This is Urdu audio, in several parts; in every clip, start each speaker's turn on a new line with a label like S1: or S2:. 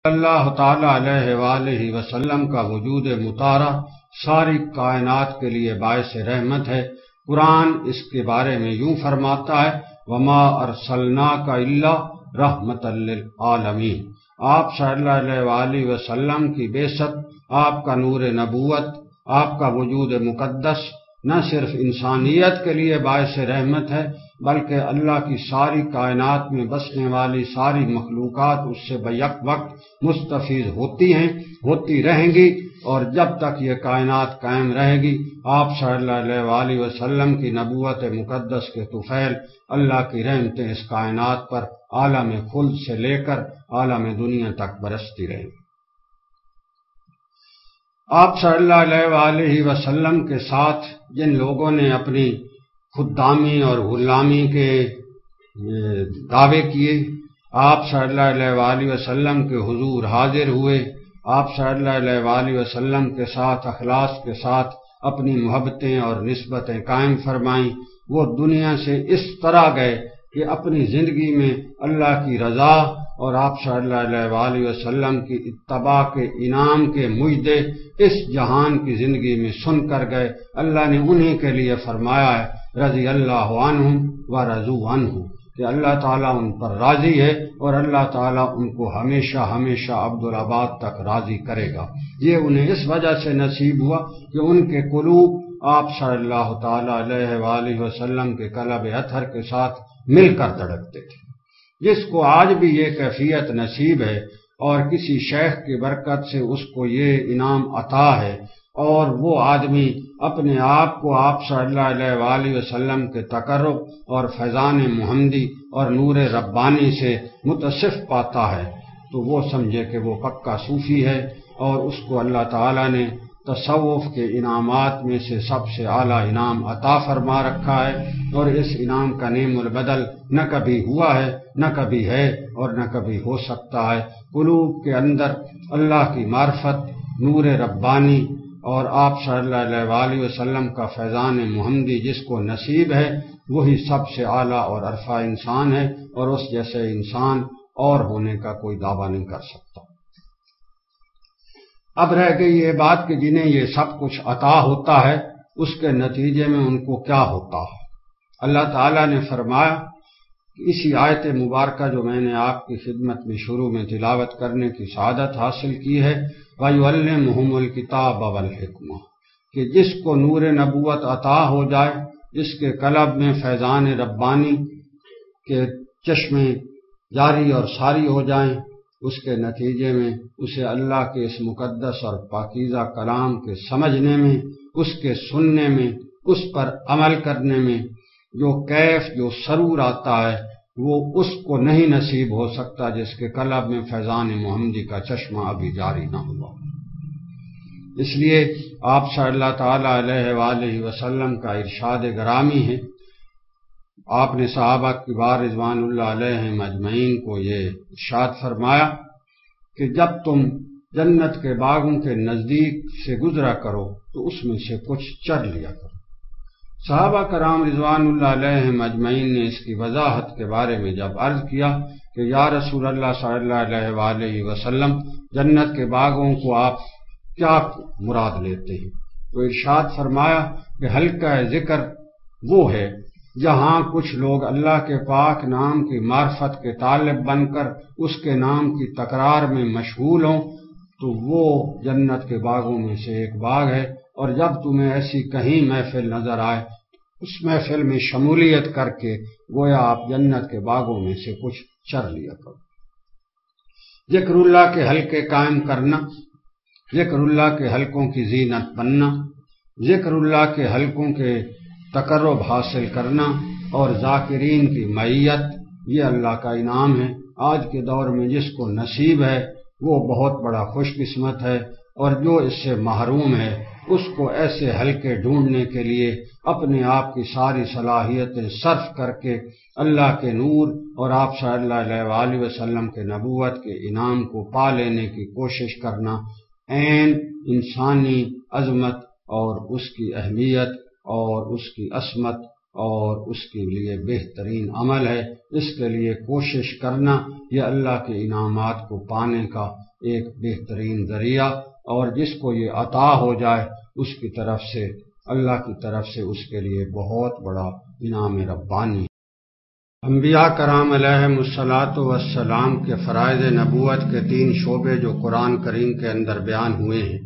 S1: اللہ تعالیٰ علیہ وآلہ وسلم کا وجود مطہرہ ساری کائنات کے لیے باعث رحمت ہے۔ قرآن اس کے بارے میں یوں فرماتا ہے وما ارسلناک الا رحمۃ للعالمین۔ آپ صلی اللہ علیہ وآلہ وسلم کی بعثت، آپ کا نور نبوت، آپ کا وجود مقدس نہ صرف انسانیت کے لیے باعث رحمت ہے بلکہ اللہ کی ساری کائنات میں بسنے والی ساری مخلوقات اس سے بیک وقت مستفید ہوتی ہیں، ہوتی رہیں گی، اور جب تک یہ کائنات قائم رہے گی آپ صلی اللہ علیہ وآلہ وسلم کی نبوت مقدس کے طفیل اللہ کی رحمتیں اس کائنات پر عالم خلد سے لے کر عالم دنیا تک برستی رہیں گی۔ آپ صلی اللہ علیہ وآلہ وسلم کے ساتھ جن لوگوں نے اپنی خدامی اور غلامی کے دعوے کیے، آپ صلی اللہ علیہ وآلہ وسلم کے حضور حاضر ہوئے، آپ صلی اللہ علیہ وآلہ وسلم کے ساتھ اخلاص کے ساتھ اپنی محبتیں اور نسبتیں قائم فرمائیں، وہ دنیا سے اس طرح گئے کہ اپنی زندگی میں اللہ کی رضا اور آپ صلی اللہ علیہ وآلہ وسلم کی اتباع کے انعام کے مجدے اس جہان کی زندگی میں سن کر گئے۔ اللہ نے انہی کے لیے فرمایا ہے رضی اللہ عنہم ورضوا عنہ، کہ اللہ تعالیٰ ان پر راضی ہے اور اللہ تعالیٰ ان کو ہمیشہ ہمیشہ عبدالآباد تک راضی کرے گا۔ یہ انہیں اس وجہ سے نصیب ہوا کہ ان کے قلوب آپ صلی اللہ تعالیٰ علیہ وآلہ وسلم کے قلب اطہر کے ساتھ مل کر دھڑکتے تھے۔ جس کو آج بھی یہ کیفیت نصیب ہے اور کسی شیخ کی برکت سے اس کو یہ انعام عطا ہے، اور وہ آدمی اپنے آپ کو آپ صلی اللہ علیہ وآلہ وسلم کے تقرب اور فیضان محمدی اور نور ربانی سے متصف پاتا ہے، تو وہ سمجھے کہ وہ پکا صوفی ہے، اور اس کو اللہ تعالیٰ نے تصوف کے انعامات میں سے سب سے اعلیٰ انعام عطا فرما رکھا ہے، اور اس انعام کا نعم البدل نہ کبھی ہوا ہے، نہ کبھی ہے، اور نہ کبھی ہو سکتا ہے۔ قلوب کے اندر اللہ کی معرفت، نور ربانی اور آپ صلی اللہ علیہ وآلہ وسلم کا فیضان محمدی جس کو نصیب ہے وہی سب سے اعلیٰ اور عرفہ انسان ہے، اور اس جیسے انسان اور ہونے کا کوئی دعویٰ نہیں کر سکتا۔ اب رہ گئی یہ بات کہ جنہیں یہ سب کچھ عطا ہوتا ہے اس کے نتیجے میں ان کو کیا ہوتا ہے۔ اللہ تعالیٰ نے فرمایا کہ اسی آیت مبارکہ جو میں نے آپ کی خدمت میں شروع میں تلاوت کرنے کی سعادت حاصل کی ہے وَيُعَلِّمُهُمُ الْكِتَابَ وَالْحِکْمَةَ، کہ جس کو نور نبوت عطا ہو جائے، جس کے قلب میں فیضان ربانی کے چشمے جاری اور ساری ہو جائیں، اس کے نتیجے میں اسے اللہ کے اس مقدس اور پاکیزہ کلام کے سمجھنے میں، اس کے سننے میں، اس پر عمل کرنے میں جو کیف، جو سرور آتا ہے وہ اس کو نہیں نصیب ہو سکتا جس کے قلب میں فیضان محمدی کا چشمہ ابھی جاری نہ ہوا۔ اس لیے آپ صلی اللہ تعالیٰ علیہ وآلہ وسلم کا ارشاد گرامی ہے، آپ نے صحابہ کبار رضوان اللہ علیہم اجمعین کو یہ ارشاد فرمایا کہ جب تم جنت کے باغوں کے نزدیک سے گزرا کرو تو اس میں سے کچھ چر لیا کرو۔ صحابہ کرام رضوان اللہ علیہم اجمعین نے اس کی وضاحت کے بارے میں جب عرض کیا کہ یا رسول اللہ صلی اللہ علیہ وآلہ وسلم، جنت کے باغوں کو آپ کیا مراد لیتے ہیں؟ تو ارشاد فرمایا کہ حلقہ ذکر وہ ہے جہاں کچھ لوگ اللہ کے پاک نام کی معرفت کے طالب بن کر اس کے نام کی تکرار میں مشغول ہوں، تو وہ جنت کے باغوں میں سے ایک باغ ہے۔ اور جب تمہیں ایسی کہیں محفل نظر آئے اس محفل میں شمولیت کر کے گویا آپ جنت کے باغوں میں سے کچھ چر لیا کرو۔ ذکر اللہ کے حلقے قائم کرنا، ذکر اللہ کے حلقوں کی زینت بننا، ذکر اللہ کے حلقوں کے تقرب حاصل کرنا اور ذاکرین کی معیت، یہ اللہ کا انعام ہے۔ آج کے دور میں جس کو نصیب ہے وہ بہت بڑا خوش قسمت ہے، اور جو اس سے محروم ہے اس کو ایسے حلقے ڈھونڈنے کے لیے اپنے آپ کی ساری صلاحیتیں صرف کر کے اللہ کے نور اور آپ صلی اللہ علیہ وآلہ وسلم کے نبوت کے انعام کو پا لینے کی کوشش کرنا عین انسانی عظمت اور اس کی اہمیت اور اس کی عصمت اور اس کے لیے بہترین عمل ہے۔ اس کے لیے کوشش کرنا یہ اللہ کے انعامات کو پانے کا ایک بہترین ذریعہ، اور جس کو یہ عطا ہو جائے اس کی طرف سے، اللہ کی طرف سے اس کے لیے بہت بڑا انعام ربانی۔ انبیاء کرام علیہم الصلاۃ والسلام کے فرائض نبوت کے 3 شعبے جو قرآن کریم کے اندر بیان ہوئے ہیں،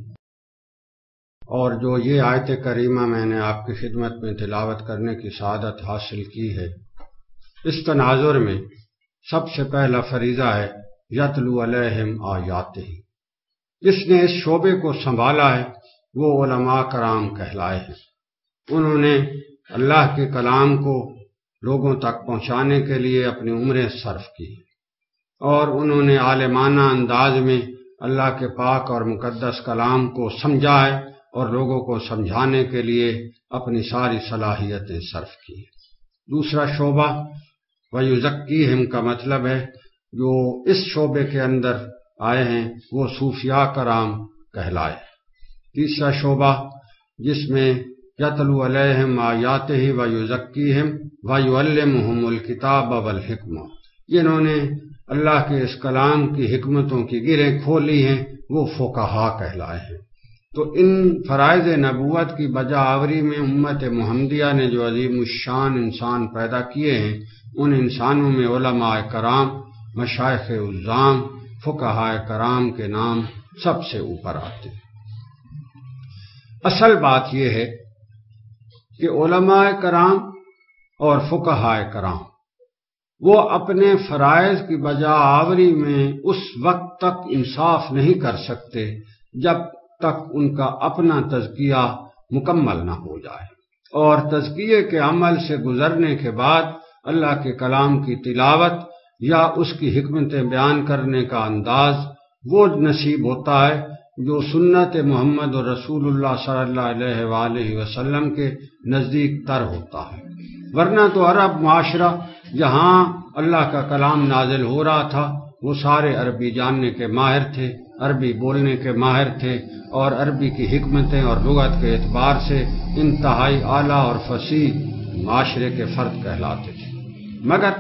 S1: اور جو یہ آیت کریمہ میں نے آپ کی خدمت میں تلاوت کرنے کی سعادت حاصل کی ہے، اس تناظر میں سب سے پہلا فریضہ ہے یتلو علیہم آیاتہ۔ جس نے اس شعبے کو سنبھالا ہے وہ علماء کرام کہلائے ہیں۔ انہوں نے اللہ کے کلام کو لوگوں تک پہنچانے کے لیے اپنی عمریں صرف کی، اور انہوں نے عالمانہ انداز میں اللہ کے پاک اور مقدس کلام کو سمجھا ہے اور لوگوں کو سمجھانے کے لیے اپنی ساری صلاحیتیں صرف کی۔ دوسرا شعبہ وَيُزَكِّيهِمْ کا مطلب ہے جو اس شعبے کے اندر آئے ہیں وہ صوفیاء کرام کہلائے۔ تیسرا شعبہ جس میں یتلو علیہم آیاتہ وَيُزَكِّيهِمْ وَيُعَلِّمُهُمُ الْكِتَابَ وَالْحِکْمَہ، جنہوں نے اللہ کے اس کلام کی حکمتوں کی گرہیں کھولی ہیں وہ فقہاء کہلائے ہیں۔ تو ان فرائض نبوت کی بجا آوری میں امت محمدیہ نے جو عظیم الشان انسان پیدا کیے ہیں، ان انسانوں میں علماء کرام، مشائخ عظام، فقہاء کرام کے نام سب سے اوپر آتے ہیں۔ اصل بات یہ ہے کہ علماء کرام اور فقہاء کرام وہ اپنے فرائض کی بجا آوری میں اس وقت تک انصاف نہیں کر سکتے جب تک ان کا اپنا تزکیہ مکمل نہ ہو جائے، اور تزکیے کے عمل سے گزرنے کے بعد اللہ کے کلام کی تلاوت یا اس کی حکمتیں بیان کرنے کا انداز وہ نصیب ہوتا ہے جو سنت محمد اور رسول اللہ صلی اللہ علیہ وآلہ وسلم کے نزدیک تر ہوتا ہے۔ ورنہ تو عرب معاشرہ جہاں اللہ کا کلام نازل ہو رہا تھا وہ سارے عربی جاننے کے ماہر تھے، عربی بولنے کے ماہر تھے، اور عربی کی حکمتیں اور لغت کے اعتبار سے انتہائی اعلیٰ اور فصیح معاشرے کے فرد کہلاتے تھے۔ مگر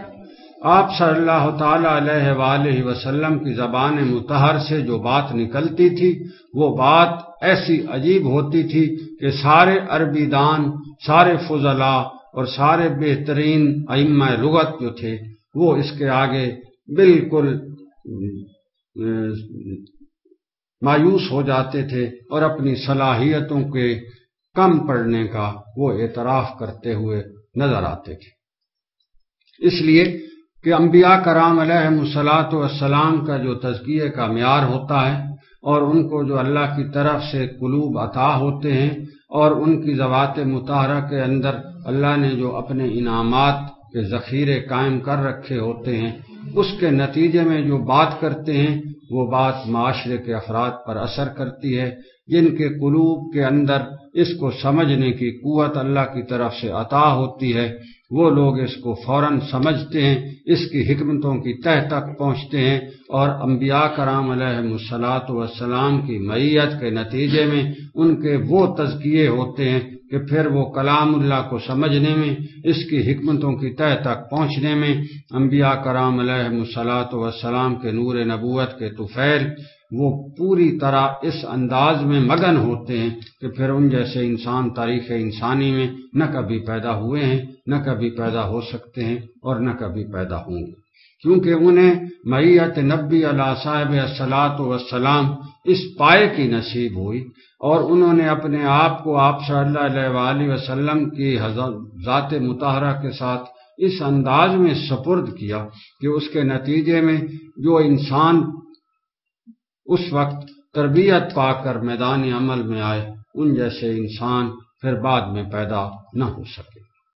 S1: آپ صلی اللہ تعالی علیہ وآلہ وسلم کی زبان مطہر سے جو بات نکلتی تھی وہ بات ایسی عجیب ہوتی تھی کہ سارے عربی دان، سارے فضلاء اور سارے بہترین ائمہ لغت جو تھے وہ اس کے آگے بالکل مایوس ہو جاتے تھے اور اپنی صلاحیتوں کے کم پڑنے کا وہ اعتراف کرتے ہوئے نظر آتے تھے۔ اس لیے کہ انبیاء کرام علیہم الصلاۃ والسلام کا جو تزکیے کا معیار ہوتا ہے اور ان کو جو اللہ کی طرف سے قلوب عطا ہوتے ہیں اور ان کی ذوات مطہرہ کے اندر اللہ نے جو اپنے انعامات کے ذخیرے قائم کر رکھے ہوتے ہیں، اس کے نتیجے میں جو بات کرتے ہیں وہ بات معاشرے کے افراد پر اثر کرتی ہے، جن کے قلوب کے اندر اس کو سمجھنے کی قوت اللہ کی طرف سے عطا ہوتی ہے، وہ لوگ اس کو فوراً سمجھتے ہیں، اس کی حکمتوں کی تہ تک پہنچتے ہیں، اور انبیاء کرام علیہم الصلاۃ والسلام کی معیت کے نتیجے میں ان کے وہ تزکیے ہوتے ہیں کہ پھر وہ کلام اللہ کو سمجھنے میں، اس کی حکمتوں کی تہ تک پہنچنے میں انبیاء کرام علیہم الصلاۃ والسلام کے نور نبوت کے طفیل وہ پوری طرح اس انداز میں مگن ہوتے ہیں کہ پھر ان جیسے انسان تاریخ انسانی میں نہ کبھی پیدا ہوئے ہیں، نہ کبھی پیدا ہو سکتے ہیں، اور نہ کبھی پیدا ہوں گے، کیونکہ انہیں معیت نبی علیہ صاحب الصلاۃ والسلام اس پائے کی نصیب ہوئی، اور انہوں نے اپنے آپ کو آپ صلی اللہ علیہ وآلہ وسلم کی ذات مطہرہ کے ساتھ اس انداز میں سپرد کیا کہ اس کے نتیجے میں جو انسان اس وقت تربیت پا کر میدان عمل میں آئے، ان جیسے انسان پھر بعد میں پیدا نہ ہو سکے۔